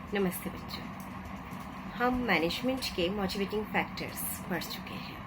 नमस्ते बच्चों। हम मैनेजमेंट के मोटिवेटिंग फैक्टर्स पढ़ चुके हैं,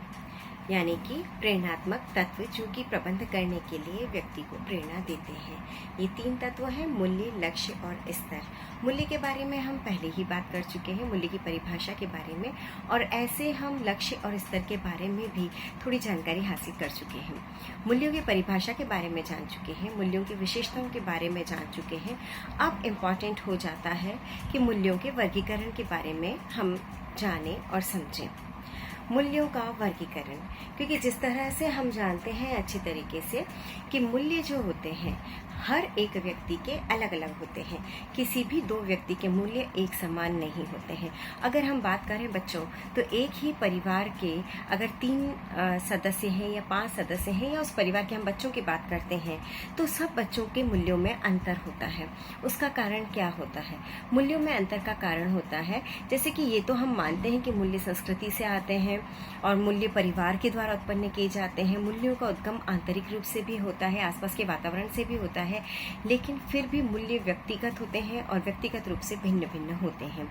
यानी कि प्रेरणात्मक तत्व जो कि प्रबंध करने के लिए व्यक्ति को प्रेरणा देते हैं। ये 3 तत्व हैं: मूल्य, लक्ष्य और स्तर। मूल्य के बारे में हम पहले ही बात कर चुके हैं, मूल्य की परिभाषा के बारे में, और ऐसे हम लक्ष्य और स्तर के बारे में भी थोड़ी जानकारी हासिल कर चुके हैं। मूल्यों की परिभाषा के बारे में जान चुके हैं, मूल्यों की विशेषताओं के बारे में जान चुके हैं। अब इम्पॉर्टेंट हो जाता है कि मूल्यों के वर्गीकरण के बारे में हम जानें और समझें। मूल्यों का वर्गीकरण, क्योंकि जिस तरह से हम जानते हैं अच्छी तरीके से कि मूल्य जो होते हैं हर एक व्यक्ति के अलग अलग होते हैं। किसी भी 2 व्यक्ति के मूल्य एक समान नहीं होते हैं। अगर हम बात करें बच्चों, तो एक ही परिवार के अगर 3 सदस्य हैं या 5 सदस्य हैं, या उस परिवार के हम बच्चों की बात करते हैं, तो सब बच्चों के मूल्यों में अंतर होता है। उसका कारण क्या होता है? मूल्यों में अंतर का कारण होता है, जैसे कि ये तो हम मानते हैं कि मूल्य संस्कृति से आते हैं और मूल्य परिवार के द्वारा उत्पन्न किए जाते हैं। मूल्यों का उद्गम आंतरिक रूप से भी होता है, आसपास के वातावरण से भी होता है, लेकिन फिर भी मूल्य व्यक्तिगत होते हैं और व्यक्तिगत रूप से भिन्न भिन्न होते हैं।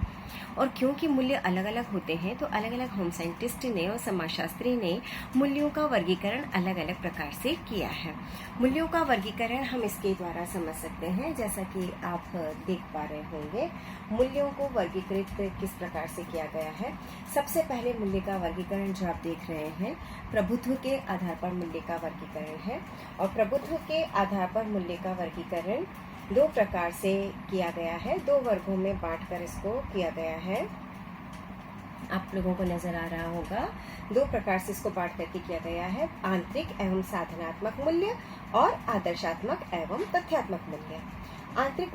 और क्योंकि मूल्य अलग अलग होते हैं, तो अलग अलग होम साइंटिस्ट ने और समाजशास्त्री ने मूल्यों का वर्गीकरण अलग अलग प्रकार से किया है। मूल्यों का वर्गीकरण हम इसके द्वारा समझ सकते हैं, जैसा कि आप देख पा रहे होंगे। मूल्यों को वर्गीकृत किस प्रकार से किया गया है? सबसे पहले मूल्य का वर्गीकरण जो आप देख रहे हैं, प्रभुत्व के आधार पर मूल्य का वर्गीकरण है। और प्रभुत्व के आधार पर मूल्य का वर्गीकरण 2 प्रकार से किया गया है, 2 वर्गों में बांटकर इसको किया गया है। आप लोगों को नजर आ रहा होगा, 2 प्रकार से इसको बांट करके किया गया है: आंतरिक एवं साधनात्मक मूल्य और आदर्शात्मक एवं तथ्यात्मक मूल्य। आंतरिक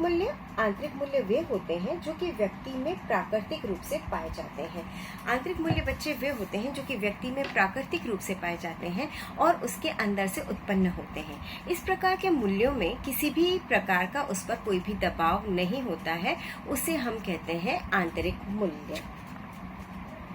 मूल्य वे होते हैं जो कि व्यक्ति में प्राकृतिक रूप से पाए जाते हैं। आंतरिक मूल्य बच्चे वे होते हैं जो कि व्यक्ति में प्राकृतिक रूप से पाए जाते हैं और उसके अंदर से उत्पन्न होते हैं। इस प्रकार के मूल्यों में किसी भी प्रकार का उस पर कोई भी दबाव नहीं होता है, उसे हम कहते हैं आंतरिक मूल्य।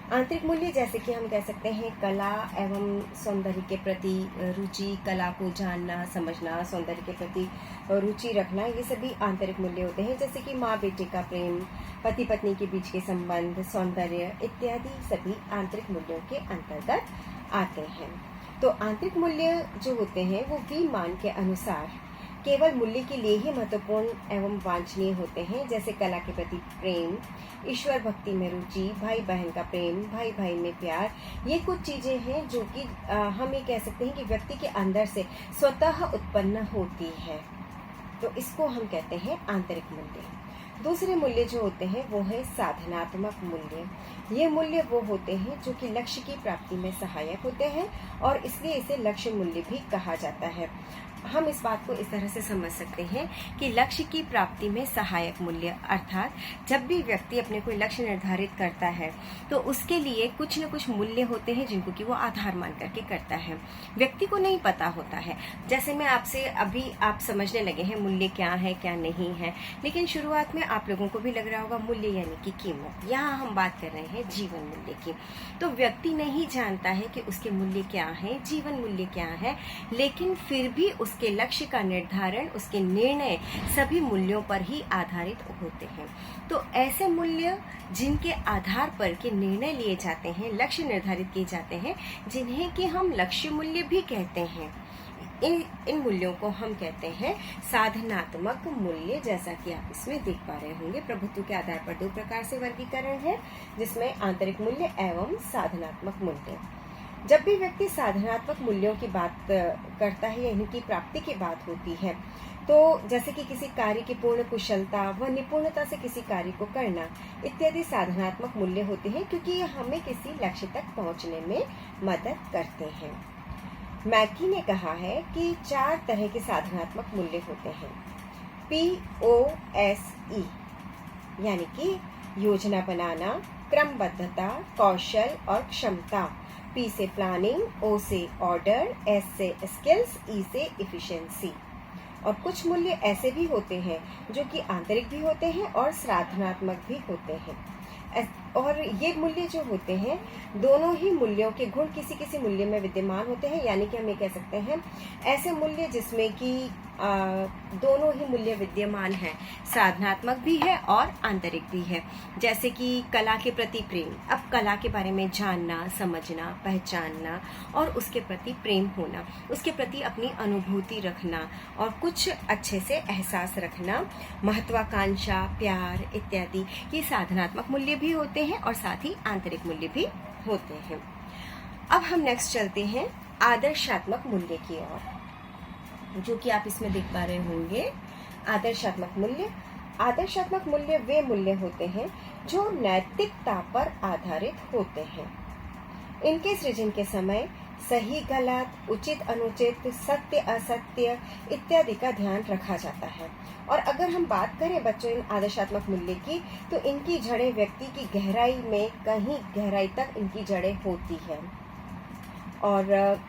आंतरिक मूल्य जैसे कि हम कह सकते हैं कला एवं सौंदर्य के प्रति रुचि, कला को जानना, समझना, सौंदर्य के प्रति रुचि रखना, ये सभी आंतरिक मूल्य होते हैं। जैसे कि माँ बेटे का प्रेम, पति पत्नी के बीच के संबंध, सौंदर्य इत्यादि सभी आंतरिक मूल्यों के अंतर्गत आते हैं। तो आंतरिक मूल्य जो होते हैं वो विमान के अनुसार केवल मूल्य के लिए ही महत्वपूर्ण एवं वांछनीय होते हैं, जैसे कला के प्रति प्रेम, ईश्वर भक्ति में रुचि, भाई बहन का प्रेम, भाई भाई में प्यार। ये कुछ चीजें हैं जो कि हम ये कह सकते हैं कि व्यक्ति के अंदर से स्वतः उत्पन्न होती है, तो इसको हम कहते हैं आंतरिक मूल्य। दूसरे मूल्य जो होते हैं वो है साधनात्मक मूल्य। ये मूल्य वो होते हैं जो कि लक्ष्य की प्राप्ति में सहायक होते हैं और इसलिए इसे लक्ष्य मूल्य भी कहा जाता है। हम इस बात को इस तरह से समझ सकते हैं कि लक्ष्य की प्राप्ति में सहायक मूल्य, अर्थात जब भी व्यक्ति अपने कोई लक्ष्य निर्धारित करता है तो उसके लिए कुछ न कुछ मूल्य होते हैं जिनको कि वो आधार मान करके करता है। व्यक्ति को नहीं पता होता है, जैसे मैं आपसे अभी आप समझने लगे हैं मूल्य क्या है क्या नहीं है, लेकिन शुरुआत में आप लोगों को भी लग रहा होगा मूल्य यानी कि कीमत। यहाँ हम बात कर रहे हैं जीवन मूल्य की। तो व्यक्ति नहीं जानता है कि उसके मूल्य क्या है, जीवन मूल्य क्या है, लेकिन फिर भी उसके लक्ष्य का निर्धारण, उसके निर्णय सभी मूल्यों पर ही आधारित होते हैं। तो ऐसे मूल्य जिनके आधार पर के निर्णय लिए जाते हैं, लक्ष्य निर्धारित किए जाते हैं, जिन्हें कि हम लक्ष्य मूल्य भी कहते हैं, इन मूल्यों को हम कहते हैं साधनात्मक मूल्य। जैसा कि आप इसमें देख पा रहे होंगे, प्रभुत्व के आधार पर 2 प्रकार से वर्गीकरण है, जिसमें आंतरिक मूल्य एवं साधनात्मक मूल्य। जब भी व्यक्ति साधनात्मक मूल्यों की बात करता है या इनकी प्राप्ति की बात होती है, तो जैसे कि किसी कार्य की पूर्ण कुशलता व निपुणता से किसी कार्य को करना इत्यादि साधनात्मक मूल्य होते हैं, क्योंकि ये हमें किसी लक्ष्य तक पहुंचने में मदद करते हैं। मैकी ने कहा है कि 4 तरह के साधनात्मक मूल्य होते हैं। POSE यानी कि योजना बनाना, क्रमबद्धता, कौशल और क्षमता। P से प्लानिंग, O से ऑर्डर, S से स्किल्स, E से इफिशिएंसी। और कुछ मूल्य ऐसे भी होते हैं जो कि आंतरिक भी होते हैं और साधनात्मक भी होते हैं। और ये मूल्य जो होते हैं, दोनों ही मूल्यों के गुण किसी किसी मूल्य में विद्यमान होते हैं। यानी कि हम ये कह सकते हैं ऐसे मूल्य जिसमें कि दोनों ही मूल्य विद्यमान हैं, साधनात्मक भी है और आंतरिक भी है। जैसे कि कला के प्रति प्रेम। अब कला के बारे में जानना, समझना, पहचानना और उसके प्रति प्रेम होना, उसके प्रति अपनी अनुभूति रखना और कुछ अच्छे से एहसास रखना, महत्वाकांक्षा, प्यार इत्यादि, ये साधनात्मक मूल्य भी होते हैं और साथ ही आंतरिक मूल्य भी होते हैं। अब हम नेक्स्ट चलते हैं आदर्शात्मक मूल्य की ओर, जो कि आप इसमें देख पा रहे होंगे। आदर्शात्मक मूल्य। आदर्शात्मक मूल्य वे मूल्य होते हैं जो नैतिकता पर आधारित होते हैं। इनके सृजन के समय सही गलत, उचित अनुचित, सत्य असत्य इत्यादि का ध्यान रखा जाता है। और अगर हम बात करें बच्चों इन आदर्शात्मक मूल्य की, तो इनकी जड़ें व्यक्ति की गहराई में, कहीं गहराई तक इनकी जड़ें होती है। और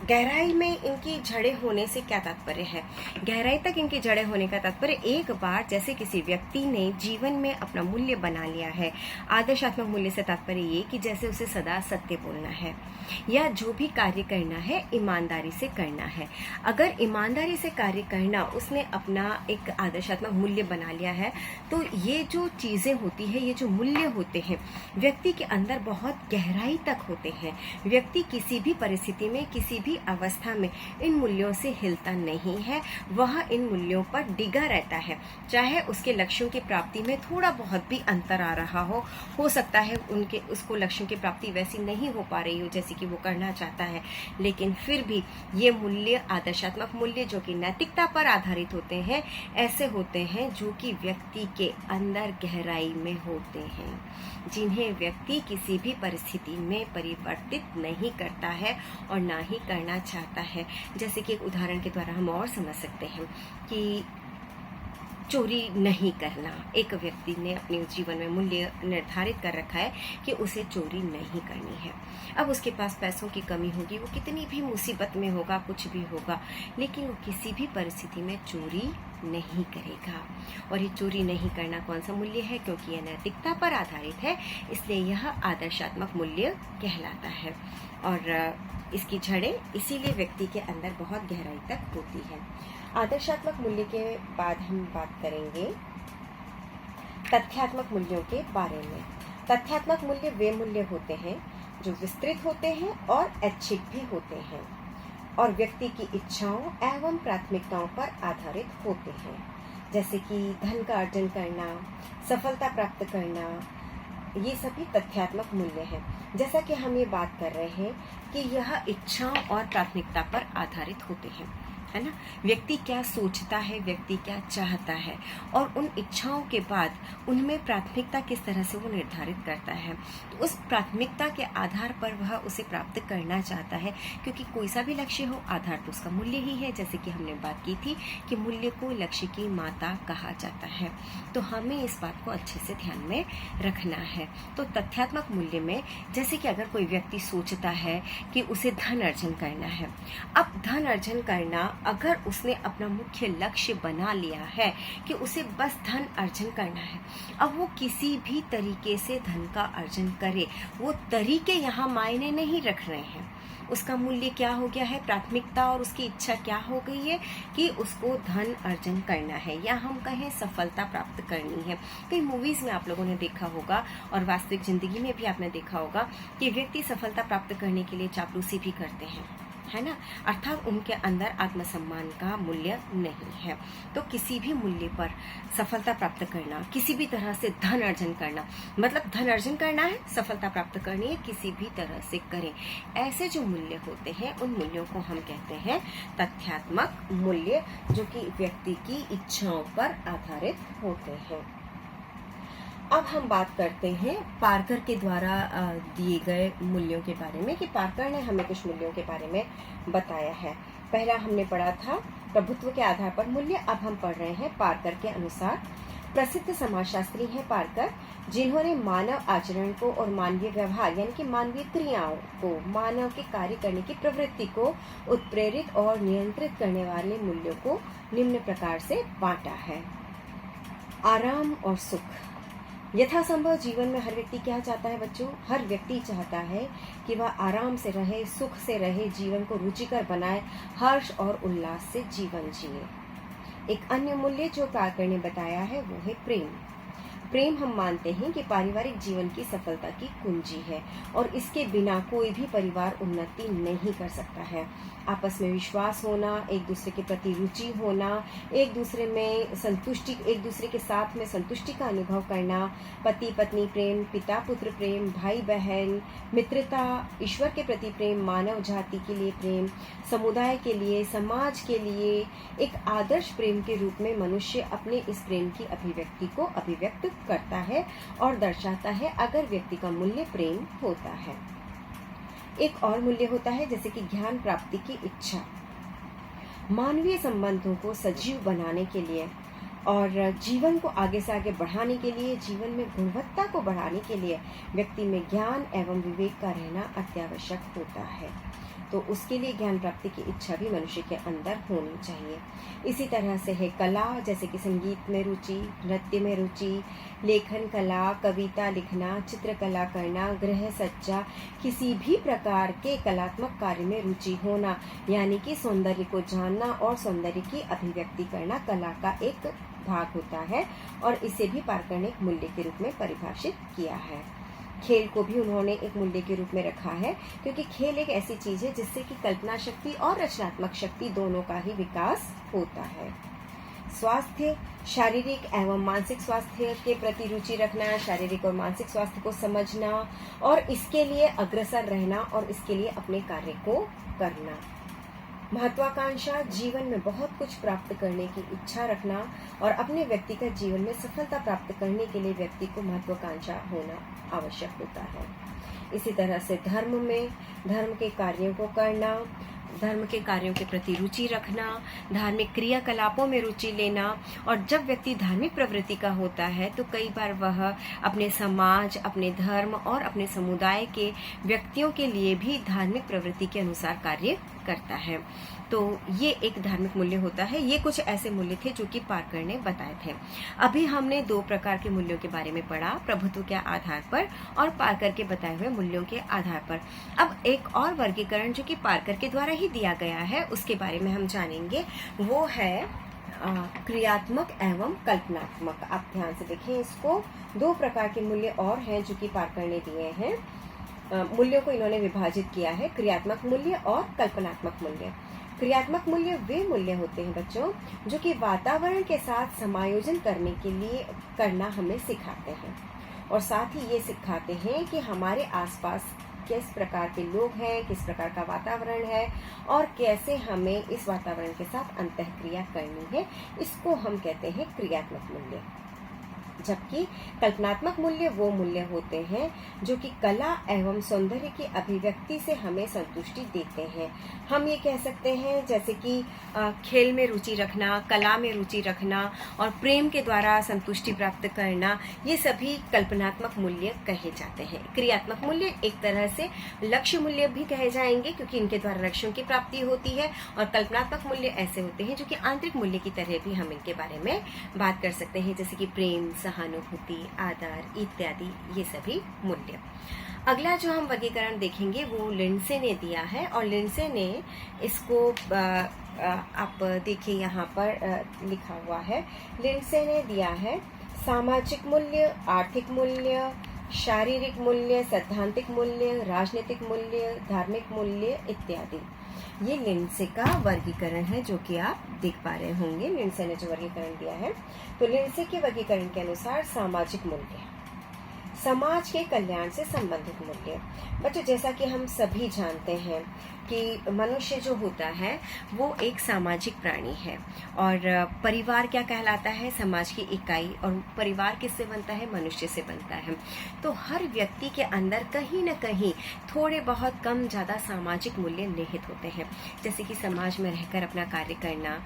गहराई में इनकी जड़ें होने से क्या तात्पर्य है? गहराई तक इनकी जड़ें होने का तात्पर्य, एक बार जैसे किसी व्यक्ति ने जीवन में अपना मूल्य बना लिया है, आदर्शात्मक मूल्य से तात्पर्य ये कि जैसे उसे सदा सत्य बोलना है या जो भी कार्य करना है ईमानदारी से करना है। अगर ईमानदारी से कार्य करना उसने अपना एक आदर्शात्मक मूल्य बना लिया है, तो ये जो चीजें होती है, ये जो मूल्य होते हैं, व्यक्ति के अंदर बहुत गहराई तक होते हैं। व्यक्ति किसी भी परिस्थिति में, किसी भी अवस्था में इन मूल्यों से हिलता नहीं है, वह इन मूल्यों पर डिगा रहता है। चाहे उसके लक्ष्यों की प्राप्ति में थोड़ा बहुत भी अंतर आ रहा हो सकता है उसको लक्ष्यों की प्राप्ति वैसी नहीं हो पा रही हो जैसे कि वो करना चाहता है, लेकिन फिर भी ये मूल्य, आदर्शात्मक मूल्य जो कि नैतिकता पर आधारित होते हैं, ऐसे होते हैं जो कि व्यक्ति के अंदर गहराई में होते हैं, जिन्हें व्यक्ति किसी भी परिस्थिति में परिवर्तित नहीं करता है और ना ही करना चाहता है। जैसे कि एक उदाहरण के द्वारा हम और समझ सकते हैं कि चोरी नहीं करना। एक व्यक्ति ने अपने जीवन में मूल्य निर्धारित कर रखा है कि उसे चोरी नहीं करनी है। अब उसके पास पैसों की कमी होगी, वो कितनी भी मुसीबत में होगा, कुछ भी होगा, लेकिन वो किसी भी परिस्थिति में चोरी नहीं करेगा। और ये चोरी नहीं करना कौन सा मूल्य है? क्योंकि यह नैतिकता पर आधारित है, इसलिए यह आदर्शात्मक मूल्य कहलाता है। और इसकी जड़ें इसीलिए व्यक्ति के अंदर बहुत गहराई तक होती है। आदर्शात्मक मूल्य के बाद हम बात करेंगे तथ्यात्मक मूल्यों के बारे में। तथ्यात्मक मूल्य वे मूल्य होते हैं जो विस्तृत होते हैं और ऐच्छिक भी होते हैं और व्यक्ति की इच्छाओं एवं प्राथमिकताओं पर आधारित होते हैं। जैसे कि धन का अर्जन करना, सफलता प्राप्त करना, ये सभी तथ्यात्मक मूल्य हैं। जैसा कि हम ये बात कर रहे हैं कि यह इच्छाओं और प्राथमिकता पर आधारित होते हैं, है ना। व्यक्ति क्या सोचता है, व्यक्ति क्या चाहता है, और उन इच्छाओं के बाद उनमें प्राथमिकता किस तरह से वो निर्धारित करता है। तो उस प्राथमिकता के आधार पर वह उसे प्राप्त करना चाहता है, क्योंकि कोई सा भी लक्ष्य हो, आधार तो उसका मूल्य ही है। जैसे कि हमने बात की थी कि मूल्य को लक्ष्य की माता कहा जाता है, तो हमें इस बात को अच्छे से ध्यान में रखना है। तो तथ्यात्मक मूल्य में जैसे कि अगर कोई व्यक्ति सोचता है कि उसे धन अर्जन करना है, अब धन अर्जन करना अगर उसने अपना मुख्य लक्ष्य बना लिया है कि उसे बस धन अर्जन करना है, अब वो किसी भी तरीके से धन का अर्जन करे, वो तरीके यहाँ मायने नहीं रख रहे हैं। उसका मूल्य क्या हो गया है, प्राथमिकता और उसकी इच्छा क्या हो गई है कि उसको धन अर्जन करना है, या हम कहें सफलता प्राप्त करनी है। कई मूवीज में आप लोगों ने देखा होगा और वास्तविक जिंदगी में भी आपने देखा होगा कि व्यक्ति सफलता प्राप्त करने के लिए चापलूसी भी करते हैं, है ना। अर्थात उनके अंदर आत्मसम्मान का मूल्य नहीं है। तो किसी भी मूल्य पर सफलता प्राप्त करना, किसी भी तरह से धन अर्जन करना, मतलब धन अर्जन करना है, सफलता प्राप्त करनी है, किसी भी तरह से करें, ऐसे जो मूल्य होते हैं उन मूल्यों को हम कहते हैं तथ्यात्मक मूल्य, जो कि व्यक्ति की इच्छाओं पर आधारित होते हैं। अब हम बात करते हैं पार्कर के द्वारा दिए गए मूल्यों के बारे में, कि पार्कर ने हमें कुछ मूल्यों के बारे में बताया है। पहला हमने पढ़ा था प्रभुत्व के आधार पर मूल्य, अब हम पढ़ रहे हैं पार्कर के अनुसार। प्रसिद्ध समाजशास्त्री हैं पार्कर, जिन्होंने मानव आचरण को और मानवीय व्यवहार यानी कि मानवीय क्रियाओं को, मानव के कार्य करने की प्रवृत्ति को उत्प्रेरित और नियंत्रित करने वाले मूल्यों को निम्न प्रकार से बांटा है। आराम और सुख, यथासंभव जीवन में हर व्यक्ति क्या चाहता है बच्चों? हर व्यक्ति चाहता है कि वह आराम से रहे, सुख से रहे, जीवन को रुचिकर बनाए, हर्ष और उल्लास से जीवन जिए। एक अन्य मूल्य जो पार्कर ने बताया है वो है प्रेम। प्रेम हम मानते हैं कि पारिवारिक जीवन की सफलता की कुंजी है और इसके बिना कोई भी परिवार उन्नति नहीं कर सकता है। आपस में विश्वास होना, एक दूसरे के प्रति रुचि होना, एक दूसरे के साथ में संतुष्टि का अनुभव करना, पति पत्नी प्रेम, पिता पुत्र प्रेम, भाई बहन, मित्रता, ईश्वर के प्रति प्रेम, मानव जाति के लिए प्रेम, समुदाय के लिए, समाज के लिए एक आदर्श प्रेम के रूप में मनुष्य अपने इस प्रेम की अभिव्यक्ति को अभिव्यक्त करता है और दर्शाता है अगर व्यक्ति का मूल्य प्रेम होता है। एक और मूल्य होता है जैसे कि ज्ञान प्राप्ति की इच्छा। मानवीय संबंधों को सजीव बनाने के लिए और जीवन को आगे से आगे बढ़ाने के लिए, जीवन में गुणवत्ता को बढ़ाने के लिए व्यक्ति में ज्ञान एवं विवेक का रहना अत्यावश्यक होता है। तो उसके लिए ज्ञान प्राप्ति की इच्छा भी मनुष्य के अंदर होनी चाहिए। इसी तरह से है कला, जैसे कि संगीत में रुचि, नृत्य में रुचि, लेखन कला, कविता लिखना, चित्रकला करना, गृह सज्जा, किसी भी प्रकार के कलात्मक कार्य में रुचि होना, यानी कि सौंदर्य को जानना और सौंदर्य की अभिव्यक्ति करना कला का एक भाग होता है और इसे भी पार्कर ने एक मूल्य के रूप में परिभाषित किया है। खेल को भी उन्होंने एक मूल्य के रूप में रखा है क्योंकि खेल एक ऐसी चीज है जिससे कि कल्पना शक्ति और रचनात्मक शक्ति दोनों का ही विकास होता है। स्वास्थ्य, शारीरिक एवं मानसिक स्वास्थ्य के प्रति रुचि रखना, शारीरिक और मानसिक स्वास्थ्य को समझना और इसके लिए अग्रसर रहना और इसके लिए अपने कार्य को करना। महत्वाकांक्षा, जीवन में बहुत कुछ प्राप्त करने की इच्छा रखना और अपने व्यक्तिगत जीवन में सफलता प्राप्त करने के लिए व्यक्ति को महत्वाकांक्षा होना आवश्यक होता है। इसी तरह से धर्म में धर्म के कार्यों को करना, धर्म के कार्यों के प्रति रुचि रखना, धार्मिक क्रियाकलापों में रुचि लेना और जब व्यक्ति धार्मिक प्रवृत्ति का होता है तो कई बार वह अपने समाज, अपने धर्म और अपने समुदाय के व्यक्तियों के लिए भी धार्मिक प्रवृत्ति के अनुसार कार्य करता है। तो ये एक धार्मिक मूल्य होता है। ये कुछ ऐसे मूल्य थे जो कि पार्कर ने बताए थे। अभी हमने 2 प्रकार के मूल्यों के बारे में पढ़ा, प्रभुत्व के आधार पर और पार्कर के बताए हुए मूल्यों के आधार पर। अब एक और वर्गीकरण जो कि पार्कर के द्वारा ही दिया गया है उसके बारे में हम जानेंगे, वो है क्रियात्मक एवं कल्पनात्मक। आप ध्यान से देखें इसको। 2 प्रकार के मूल्य और हैं जो कि पार्कर ने दिए हैं। मूल्यों को इन्होंने विभाजित किया है, क्रियात्मक मूल्य और कल्पनात्मक मूल्य। क्रियात्मक मूल्य वे मूल्य होते हैं बच्चों जो कि वातावरण के साथ समायोजन करने के लिए करना हमें सिखाते हैं और साथ ही ये सिखाते हैं कि हमारे आसपास किस प्रकार के लोग हैं, किस प्रकार का वातावरण है और कैसे हमें इस वातावरण के साथ अंतःक्रिया करनी है। इसको हम कहते हैं क्रियात्मक मूल्य। जबकि कल्पनात्मक मूल्य वो मूल्य होते हैं जो कि कला एवं सौंदर्य की अभिव्यक्ति से हमें संतुष्टि देते हैं। हम ये कह सकते हैं जैसे कि खेल में रुचि रखना, कला में रुचि रखना और प्रेम के द्वारा संतुष्टि प्राप्त करना, ये सभी कल्पनात्मक मूल्य कहे जाते हैं। क्रियात्मक मूल्य एक तरह से लक्ष्य मूल्य भी कहे जाएंगे क्योंकि इनके द्वारा लक्ष्यों की प्राप्ति होती है और कल्पनात्मक मूल्य ऐसे होते हैं जो कि आंतरिक मूल्य की तरह भी हम इनके बारे में बात कर सकते हैं, जैसे कि प्रेम, सहानुभूति, आदर इत्यादि, ये सभी मूल्य। अगला जो हम वर्गीकरण देखेंगे वो लिंडसे ने दिया है और लिंडसे ने इसको आप देखिए यहाँ पर लिखा हुआ है। लिंडसे ने दिया है सामाजिक मूल्य, आर्थिक मूल्य, शारीरिक मूल्य, सैद्धांतिक मूल्य, राजनीतिक मूल्य, धार्मिक मूल्य इत्यादि। ये लिंडसे का वर्गीकरण है जो कि आप देख पा रहे होंगे। लिंडसे ने जो वर्गीकरण दिया है, तो लिंडसे के वर्गीकरण के अनुसार सामाजिक मूल्य समाज के कल्याण से संबंधित मूल्य। बच्चों, जैसा कि हम सभी जानते हैं कि मनुष्य जो होता है वो एक सामाजिक प्राणी है और परिवार क्या कहलाता है? समाज की इकाई। और परिवार किससे बनता है? मनुष्य से बनता है। तो हर व्यक्ति के अंदर कहीं न कहीं थोड़े बहुत कम ज़्यादा सामाजिक मूल्य निहित होते हैं, जैसे कि समाज में रहकर अपना कार्य करना,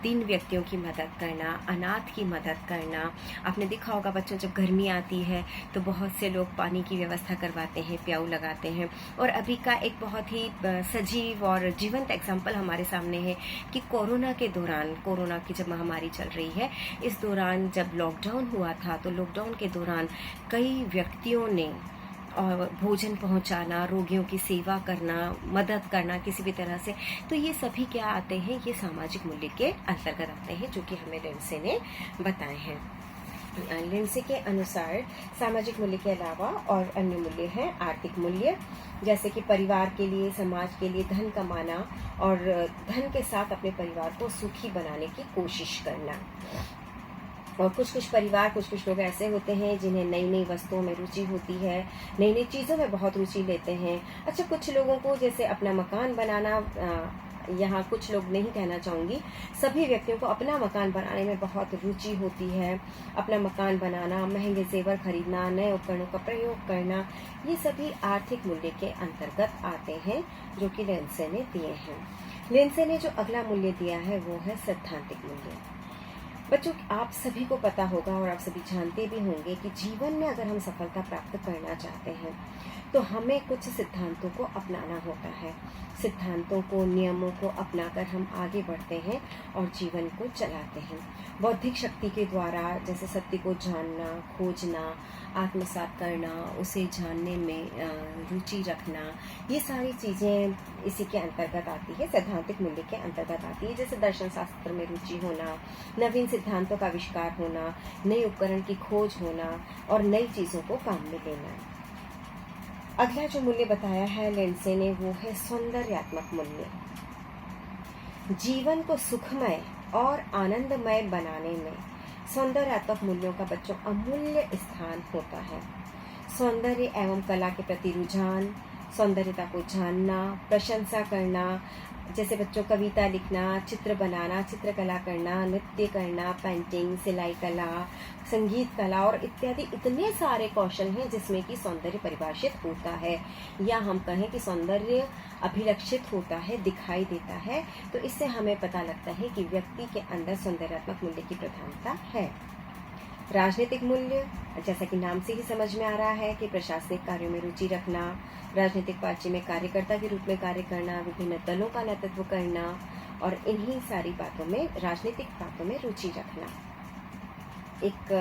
दीन व्यक्तियों की मदद करना, अनाथ की मदद करना। आपने देखा होगा बच्चों, जब गर्मी आती होती है तो बहुत से लोग पानी की व्यवस्था करवाते हैं, प्याऊ लगाते हैं। और अभी का एक बहुत ही सजीव और जीवंत एग्जाम्पल हमारे सामने है कि कोरोना के दौरान, कोरोना की जब महामारी चल रही है, इस दौरान जब लॉकडाउन हुआ था तो लॉकडाउन के दौरान कई व्यक्तियों ने और भोजन पहुंचाना, रोगियों की सेवा करना, मदद करना किसी भी तरह से, तो ये सभी क्या आते हैं, ये सामाजिक मूल्य के अंतर्गत आते हैं, जो कि हमें लिंडसे ने बताए हैं। लिंडसे के अनुसार सामाजिक मूल्य के अलावा और अन्य मूल्य हैं आर्थिक मूल्य, जैसे कि परिवार के लिए, समाज के लिए धन कमाना और धन के साथ अपने परिवार को सुखी बनाने की कोशिश करना। और कुछ परिवार, कुछ लोग ऐसे होते हैं जिन्हें नई नई वस्तुओं में रुचि होती है, नई नई चीज़ों में बहुत रुचि लेते हैं। अच्छा, कुछ लोगों को जैसे अपना मकान बनाना, यहाँ कुछ लोग नहीं कहना चाहूँगी, सभी व्यक्तियों को अपना मकान बनाने में बहुत रुचि होती है। अपना मकान बनाना, महंगे जेवर खरीदना, नए उपकरणों का प्रयोग करना, ये सभी आर्थिक मूल्य के अंतर्गत आते हैं, जो कि लिंडसे ने दिए हैं। लिंडसे ने जो अगला मूल्य दिया है वो है सैद्धांतिक मूल्य। बच्चों, आप सभी को पता होगा और आप सभी जानते भी होंगे कि जीवन में अगर हम सफलता प्राप्त करना चाहते हैं तो हमें कुछ सिद्धांतों को अपनाना होता है। सिद्धांतों को, नियमों को अपनाकर हम आगे बढ़ते हैं और जीवन को चलाते हैं। बौद्धिक शक्ति के द्वारा, जैसे सत्य को जानना, खोजना, आत्मसात करना, उसे जानने में रुचि रखना, ये सारी चीज़ें इसी के अंतर्गत आती है, सैद्धांतिक मूल्य के अंतर्गत आती है। जैसे दर्शन शास्त्र में रुचि होना, नवीन सिद्धांतों का आविष्कार होना, नए उपकरण की खोज होना और नई चीज़ों को काम में लेना। अगला जो मूल्य बताया है लिंडसे ने वो है सौंदर्यात्मक मूल्य। जीवन को सुखमय और आनंदमय बनाने में सौंदर्यात्मक मूल्यों का बच्चों अमूल्य स्थान होता है। सौंदर्य एवं कला के प्रति रुझान, सौंदर्यता को जानना, प्रशंसा करना, जैसे बच्चों कविता लिखना, चित्र बनाना, चित्रकला करना, नृत्य करना, पेंटिंग, सिलाई कला, संगीत कला और इत्यादि इतने सारे कौशल हैं जिसमें कि सौंदर्य परिभाषित होता है, या हम कहें कि सौंदर्य अभिलक्षित होता है, दिखाई देता है। तो इससे हमें पता लगता है कि व्यक्ति के अंदर सौंदर्यात्मक मूल्य की प्रधानता है। राजनीतिक मूल्य, जैसा कि नाम से ही समझ में आ रहा है कि प्रशासनिक कार्यों में रुचि रखना, राजनीतिक पार्टी में कार्यकर्ता के रूप में कार्य करना, विभिन्न दलों का नेतृत्व करना और इन्हीं सारी बातों में, राजनीतिक बातों में रुचि रखना। एक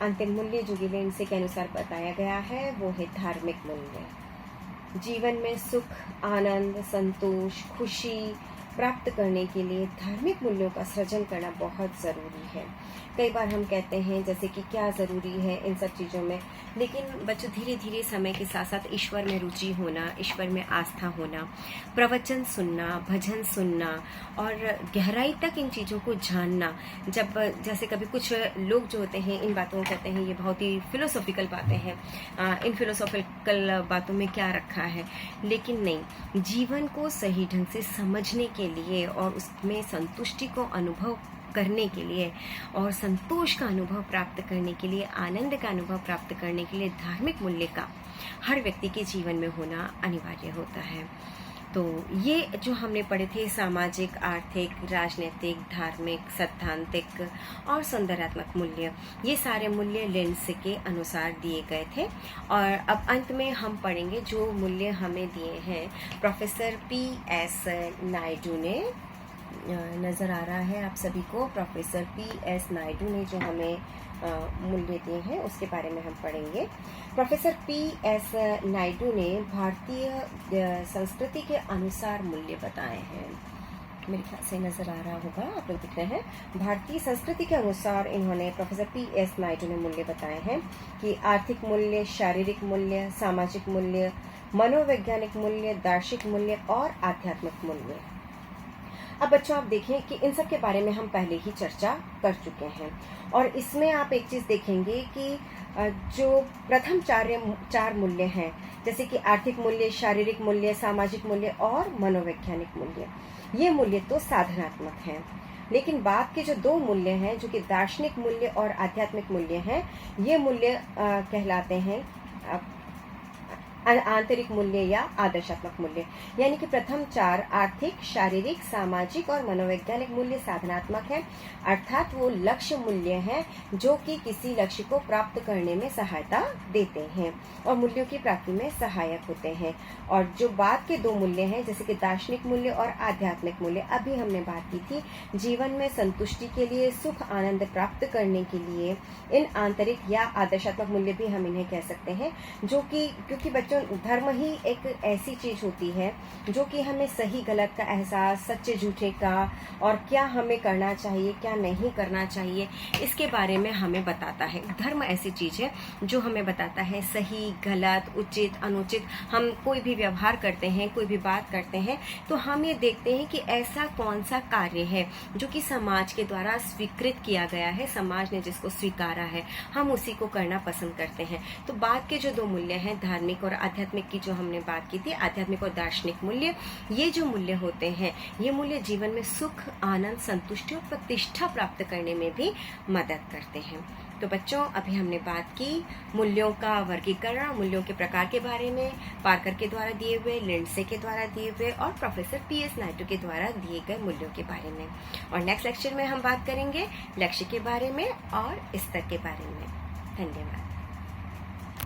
अंतिम मूल्य जो लिंडसे के अनुसार बताया गया है वो है धार्मिक मूल्य। जीवन में सुख, आनंद, संतोष, खुशी प्राप्त करने के लिए धार्मिक मूल्यों का सृजन करना बहुत ज़रूरी है। कई बार हम कहते हैं जैसे कि क्या ज़रूरी है इन सब चीज़ों में, लेकिन बच्चों धीरे धीरे समय के साथ साथ ईश्वर में रुचि होना, ईश्वर में आस्था होना, प्रवचन सुनना, भजन सुनना और गहराई तक इन चीज़ों को जानना। जब जैसे कभी कुछ लोग जो होते हैं इन बातों को कहते हैं ये बहुत ही फिलोसॉफिकल बातें हैं, इन फिलोसॉफिकल बातों में क्या रखा है, लेकिन नहीं, जीवन को सही ढंग से समझने के लिए और उसमें संतुष्टि को अनुभव करने के लिए और संतोष का अनुभव प्राप्त करने के लिए, आनंद का अनुभव प्राप्त करने के लिए धार्मिक मूल्य का हर व्यक्ति के जीवन में होना अनिवार्य होता है। तो ये जो हमने पढ़े थे सामाजिक, आर्थिक, राजनीतिक, धार्मिक, सैद्धांतिक और सौंदर्यात्मक मूल्य, ये सारे मूल्य लिंडसे के अनुसार दिए गए थे। और अब अंत में हम पढ़ेंगे जो मूल्य हमें दिए हैं प्रोफेसर P.S. नायडू ने। नज़र आ रहा है आप सभी को, प्रोफेसर P.S. नायडू ने जो हमें मूल्य दिए हैं उसके बारे में हम पढ़ेंगे। Professor P.S. नायडू ने भारतीय संस्कृति के अनुसार मूल्य बताए हैं। मेरे ख्याल से नज़र आ रहा होगा, आप लोग दिख रहे हैं। भारतीय संस्कृति के अनुसार इन्होंने, प्रोफेसर P.S. नायडू ने मूल्य बताए हैं कि आर्थिक मूल्य, शारीरिक मूल्य, सामाजिक मूल्य, मनोवैज्ञानिक मूल्य, दार्शनिक मूल्य और आध्यात्मिक मूल्य। अब बच्चों आप देखें कि इन सब के बारे में हम पहले ही चर्चा कर चुके हैं और इसमें आप एक चीज़ देखेंगे कि जो प्रथम चार मूल्य हैं, जैसे कि आर्थिक मूल्य, शारीरिक मूल्य, सामाजिक मूल्य और मनोवैज्ञानिक मूल्य, ये मूल्य तो साधनात्मक हैं। लेकिन बाद के जो दो मूल्य हैं जो कि दार्शनिक मूल्य और आध्यात्मिक मूल्य हैं, ये मूल्य कहलाते हैं आंतरिक मूल्य या आदर्शात्मक मूल्य। यानी कि प्रथम 4 आर्थिक, शारीरिक, सामाजिक और मनोवैज्ञानिक मूल्य साधनात्मक है, अर्थात वो लक्ष्य मूल्य हैं जो कि किसी लक्ष्य को प्राप्त करने में सहायता देते हैं और मूल्यों की प्राप्ति में सहायक होते हैं। और जो बाद के 2 मूल्य हैं जैसे कि दार्शनिक मूल्य और आध्यात्मिक मूल्य, अभी हमने बात की थी, जीवन में संतुष्टि के लिए, सुख आनंद प्राप्त करने के लिए इन आंतरिक या आदर्शात्मक मूल्य भी हम इन्हें कह सकते हैं, जो कि क्योंकि बच्चों धर्म ही एक ऐसी चीज होती है जो कि हमें सही गलत का एहसास, सच्चे झूठे का और क्या हमें करना चाहिए क्या नहीं करना चाहिए इसके बारे में हमें बताता है। धर्म ऐसी चीज है जो हमें बताता है सही गलत, उचित अनुचित। हम कोई भी व्यवहार करते हैं, कोई भी बात करते हैं तो हम ये देखते हैं कि ऐसा कौन सा कार्य है जो कि समाज के द्वारा स्वीकृत किया गया है, समाज ने जिसको स्वीकारा है, हम उसी को करना पसंद करते हैं। तो बाद के जो 2 मूल्य हैं, धार्मिक और आध्यात्मिक की जो हमने बात की थी, आध्यात्मिक और दार्शनिक मूल्य, ये जो मूल्य होते हैं ये मूल्य जीवन में सुख, आनंद, संतुष्टि और प्रतिष्ठा प्राप्त करने में भी मदद करते हैं। तो बच्चों अभी हमने बात की मूल्यों का वर्गीकरण, मूल्यों के प्रकार के बारे में पार्कर के द्वारा दिए हुए, लिंडसे के द्वारा दिए हुए और प्रोफेसर PS नायडू के द्वारा दिए गए मूल्यों के बारे में। और नेक्स्ट लेक्चर में हम बात करेंगे लक्ष्य के बारे में और स्तर के बारे में। धन्यवाद।